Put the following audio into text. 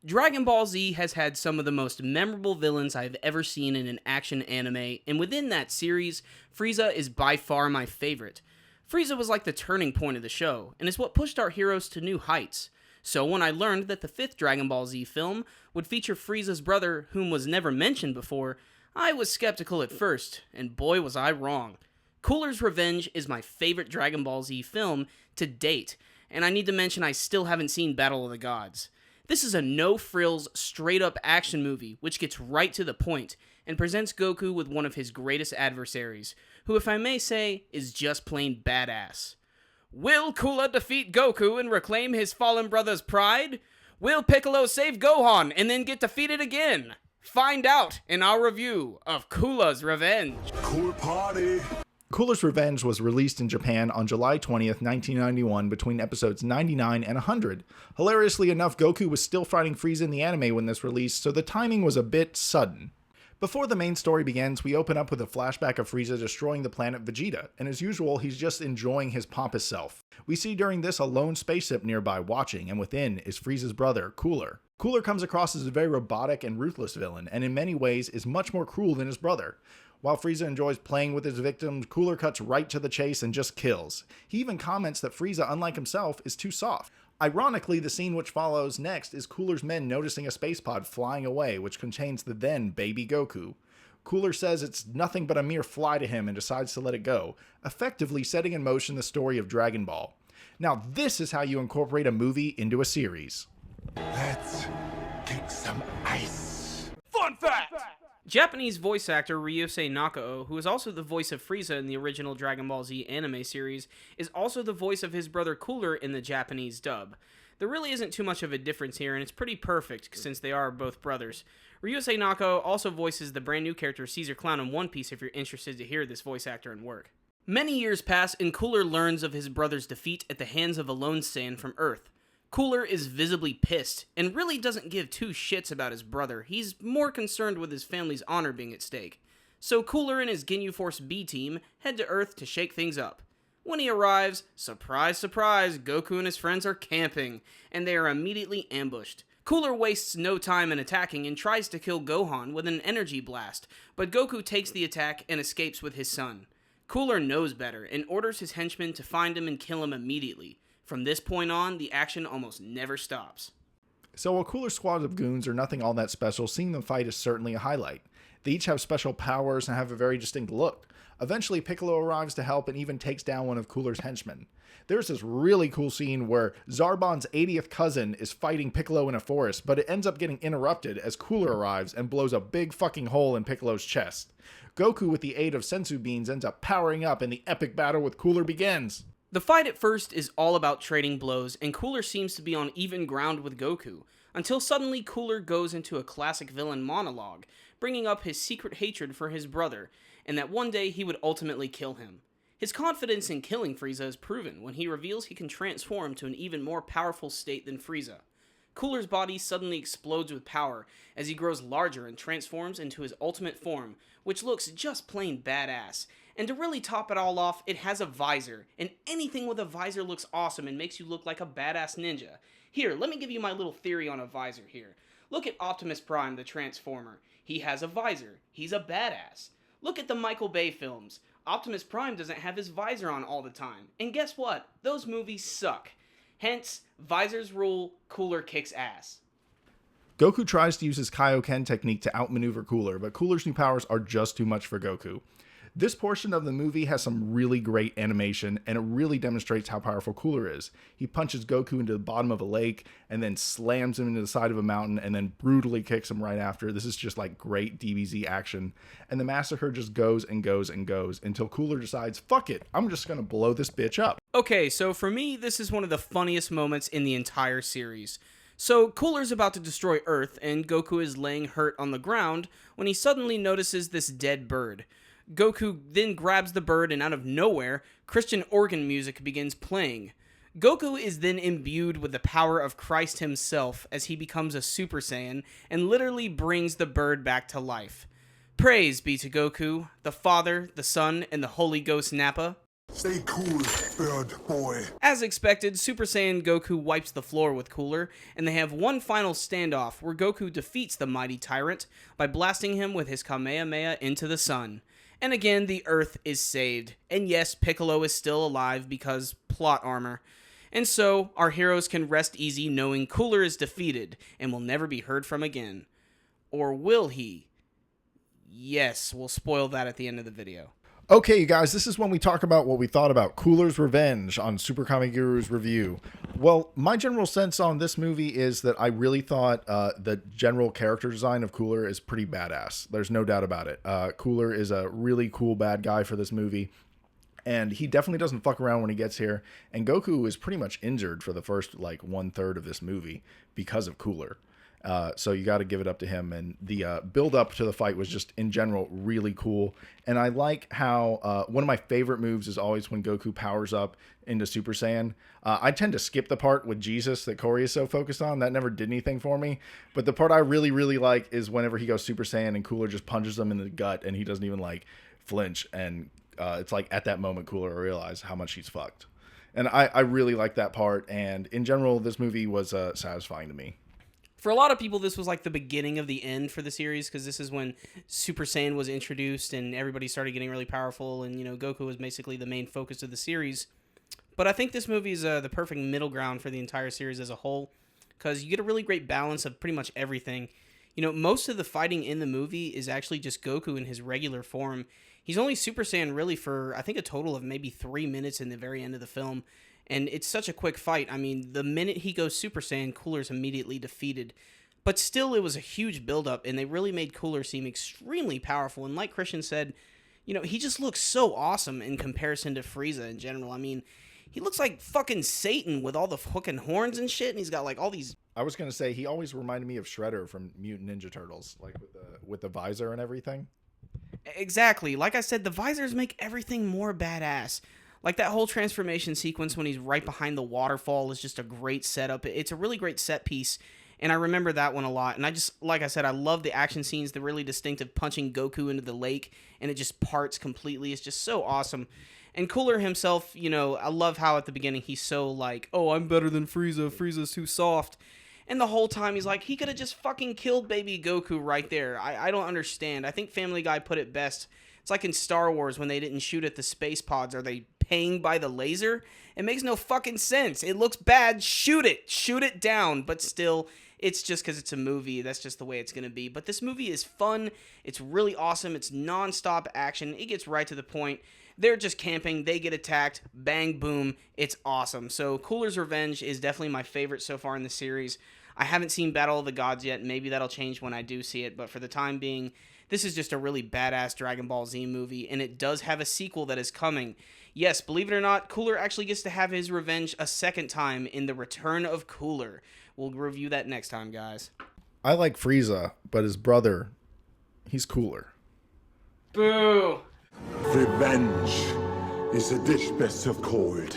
Dragon Ball Z has had some of the most memorable villains I've ever seen in an action anime, and within that series, Frieza is by far my favorite. Frieza was like the turning point of the show, and is what pushed our heroes to new heights. So when I learned that the fifth Dragon Ball Z film would feature Frieza's brother, whom was never mentioned before, I was skeptical at first, and boy was I wrong. Cooler's Revenge is my favorite Dragon Ball Z film to date, and I need to mention I still haven't seen Battle of the Gods. This is a no-frills, straight-up action movie, which gets right to the point, and presents Goku with one of his greatest adversaries, who, if I may say, is just plain badass. Will Cooler defeat Goku and reclaim his fallen brother's pride? Will Piccolo save Gohan and then get defeated again? Find out in our review of Cooler's Revenge. Cool party! Cooler's Revenge was released in Japan on July 20th, 1991 between episodes 99 and 100. Hilariously enough, Goku was still fighting Frieza in the anime when this released, so the timing was a bit sudden. Before the main story begins, we open up with a flashback of Frieza destroying the planet Vegeta, and as usual, he's just enjoying his pompous self. We see during this a lone spaceship nearby watching, and within is Frieza's brother, Cooler. Cooler comes across as a very robotic and ruthless villain, and in many ways is much more cruel than his brother. While Frieza enjoys playing with his victims, Cooler cuts right to the chase and just kills. He even comments that Frieza, unlike himself, is too soft. Ironically, the scene which follows next is Cooler's men noticing a space pod flying away, which contains the then baby Goku. Cooler says it's nothing but a mere fly to him and decides to let it go, effectively setting in motion the story of Dragon Ball. Now this is how you incorporate a movie into a series. Let's kick some ice. Fun fact! Japanese voice actor Ryusei Nakao, who is also the voice of Frieza in the original Dragon Ball Z anime series, is also the voice of his brother Cooler in the Japanese dub. There really isn't too much of a difference here, and it's pretty perfect since they are both brothers. Ryusei Nakao also voices the brand new character Caesar Clown in One Piece if you're interested to hear this voice actor in work. Many years pass, and Cooler learns of his brother's defeat at the hands of a lone Saiyan from Earth. Cooler is visibly pissed, and really doesn't give two shits about his brother. He's more concerned with his family's honor being at stake. So Cooler and his Ginyu Force B team head to Earth to shake things up. When he arrives, surprise surprise, Goku and his friends are camping, and they are immediately ambushed. Cooler wastes no time in attacking and tries to kill Gohan with an energy blast, but Goku takes the attack and escapes with his son. Cooler knows better and orders his henchmen to find him and kill him immediately. From this point on, the action almost never stops. So while Cooler's squad of goons are nothing all that special, seeing them fight is certainly a highlight. They each have special powers and have a very distinct look. Eventually, Piccolo arrives to help and even takes down one of Cooler's henchmen. There's this really cool scene where Zarbon's 80th cousin is fighting Piccolo in a forest, but it ends up getting interrupted as Cooler arrives and blows a big fucking hole in Piccolo's chest. Goku, with the aid of sensu beans, ends up powering up and the epic battle with Cooler begins. The fight at first is all about trading blows, and Cooler seems to be on even ground with Goku, until suddenly Cooler goes into a classic villain monologue, bringing up his secret hatred for his brother, and that one day he would ultimately kill him. His confidence in killing Frieza is proven when he reveals he can transform to an even more powerful state than Frieza. Cooler's body suddenly explodes with power as he grows larger and transforms into his ultimate form, which looks just plain badass. And to really top it all off, it has a visor, and anything with a visor looks awesome and makes you look like a badass ninja. Here, let me give you my little theory on a visor here. Look at Optimus Prime, the Transformer. He has a visor. He's a badass. Look at the Michael Bay films. Optimus Prime doesn't have his visor on all the time. And guess what? Those movies suck. Hence, visors rule, Cooler kicks ass. Goku tries to use his Kaioken technique to outmaneuver Cooler, but Cooler's new powers are just too much for Goku. This portion of the movie has some really great animation, and it really demonstrates how powerful Cooler is. He punches Goku into the bottom of a lake, and then slams him into the side of a mountain, and then brutally kicks him right after. This is just like great DBZ action. And the massacre just goes and goes and goes, until Cooler decides, fuck it, I'm just gonna blow this bitch up. Okay, so for me, this is one of the funniest moments in the entire series. So, Cooler's about to destroy Earth, and Goku is laying hurt on the ground, when he suddenly notices this dead bird. Goku then grabs the bird, and out of nowhere, Christian organ music begins playing. Goku is then imbued with the power of Christ himself as he becomes a Super Saiyan and literally brings the bird back to life. Praise be to Goku, the Father, the Son, and the Holy Ghost Nappa. Stay cool, bird boy. As expected, Super Saiyan Goku wipes the floor with Cooler, and they have one final standoff where Goku defeats the mighty tyrant by blasting him with his Kamehameha into the sun. And again, the Earth is saved. And yes, Piccolo is still alive because plot armor. And so, our heroes can rest easy knowing Cooler is defeated and will never be heard from again. Or will he? Yes, we'll spoil that at the end of the video. Okay, you guys, this is when we talk about what we thought about Cooler's Revenge on Super Kami-Guru's review. Well, my general sense on this movie is that I really thought the general character design of Cooler is pretty badass. There's no doubt about it. Cooler is a really cool bad guy for this movie, and he definitely doesn't fuck around when he gets here. And Goku is pretty much injured for the first, like, 1/3 of this movie because of Cooler. So you got to give it up to him. And the build up to the fight was just in general really cool. And I like how one of my favorite moves is always when Goku powers up into Super Saiyan. I tend to skip the part with Jesus that Corey is so focused on. That never did anything for me. But the part I really, really like is whenever he goes Super Saiyan and Cooler just punches him in the gut and he doesn't even like flinch. And it's like at that moment Cooler realized how much he's fucked. And I really like that part. And in general, this movie was satisfying to me. For a lot of people, this was like the beginning of the end for the series, because this is when Super Saiyan was introduced and everybody started getting really powerful, and, you know, Goku was basically the main focus of the series. But I think this movie is the perfect middle ground for the entire series as a whole, because you get a really great balance of pretty much everything. You know, most of the fighting in the movie is actually just Goku in his regular form. He's only Super Saiyan really for, I think, a total of maybe 3 minutes in the very end of the film. And it's such a quick fight. I mean, the minute he goes Super Saiyan, Cooler's immediately defeated. But still, it was a huge build-up, and they really made Cooler seem extremely powerful. And like Christian said, you know, he just looks so awesome in comparison to Frieza in general. I mean, he looks like fucking Satan with all the fucking horns and shit, and he's got like all these... I was going to say, he always reminded me of Shredder from Mutant Ninja Turtles, like with the visor and everything. Exactly. Like I said, the visors make everything more badass. Like, that whole transformation sequence when he's right behind the waterfall is just a great setup. It's a really great set piece, and I remember that one a lot. And I just, like I said, I love the action scenes, the really distinctive punching Goku into the lake, and it just parts completely. It's just so awesome. And Cooler himself, you know, I love how at the beginning he's so like, oh, I'm better than Frieza. Frieza's too soft. And the whole time he's like, he could have just fucking killed baby Goku right there. I don't understand. I think Family Guy put it best. It's like in Star Wars when they didn't shoot at the space pods. Are they paying by the laser? It makes no fucking sense. It looks bad. Shoot it. Shoot it down. But still, it's just because it's a movie. That's just the way it's going to be. But this movie is fun. It's really awesome. It's non-stop action. It gets right to the point. They're just camping. They get attacked. Bang, boom. It's awesome. So Cooler's Revenge is definitely my favorite so far in the series. I haven't seen Battle of the Gods yet. Maybe that'll change when I do see it. But for the time being, this is just a really badass Dragon Ball Z movie, and it does have a sequel that is coming. Yes, believe it or not, Cooler actually gets to have his revenge a second time in The Return of Cooler. We'll review that next time, guys. I like Frieza, but his brother, he's cooler. Boo! Revenge is a dish best served cold.